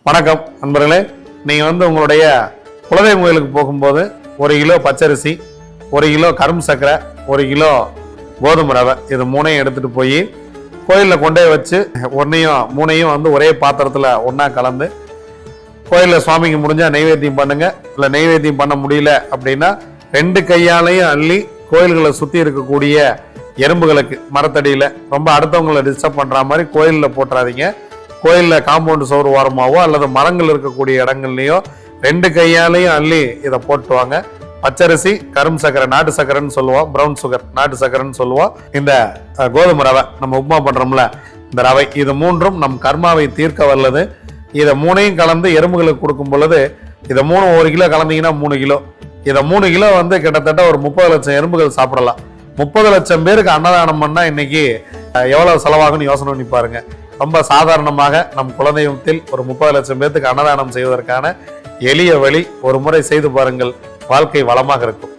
வணக்கம் நண்பர்களே. நீங்கள் உங்களுடைய குலதெய்வ கோயிலுக்கு போகும்போது 1 கிலோ பச்சரிசி, 1 கிலோ கரும்பு சர்க்கரை, 1 கிலோ கோதுமை ரவை, இது மூணையும் எடுத்துகிட்டு போய் கோயிலில் கொண்டே வச்சு மூணையும் ஒரே பாத்திரத்தில் ஒன்றா கலந்து கோயிலில் சுவாமிக்கு முடிஞ்சால் நெய்வேத்தியம் பண்ணுங்க. இல்லை நெய்வேத்தியம் பண்ண முடியல அப்படின்னா 2 கையாலையும் அள்ளி கோயில்களை சுற்றி இருக்கக்கூடிய எறும்புகளுக்கு மரத்தடியில் ரொம்ப அடுத்தவங்களை டிஸ்டர்ப் பண்ணுற மாதிரி கோயிலில் போட்டுறாதீங்க. கோயிலில் காம்பவுண்டு சோறு ஓரமாவோ அல்லது மரங்கள் இருக்கக்கூடிய இடங்கள்லையோ 2 கையாலையும் அள்ளி இதை போட்டுவாங்க. பச்சரிசி, கரும்பு சர்க்கரை, நாட்டு சர்க்கரைன்னு சொல்லுவோம், ப்ரௌன் சுகர் நாட்டு சர்க்கரைன்னு சொல்லுவோம், இந்த கோதுமை ரவை நம்ம உப்புமா பண்றோம்ல இந்த ரவை, இது மூன்றும் நம் கர்மாவை தீர்க்க வல்லது. இதை மூணையும் கலந்து எறும்புகளுக்கு கொடுக்கும் பொழுது இதை 1 கிலோ கலந்தீங்கன்னா 3 கிலோ, இதை 3 கிலோ கிட்டத்தட்ட ஒரு 30 லட்சம் எறும்புகள் சாப்பிடலாம். 30 லட்சம் பேருக்கு அன்னதானம் பண்ணா இன்னைக்கு எவ்வளவு செலவாகும்னு யோசனை பண்ணி பாருங்க. ரொம்ப சாதாரணமாக நம் குலதெய்வத்தில் ஒரு 30 லட்சம் பேருக்கு அன்னதானம் செய்வதற்கான எளிய வழி ஒரு முறை செய்து பாருங்கள். வாழ்க்கை வளமாக இருக்கும்.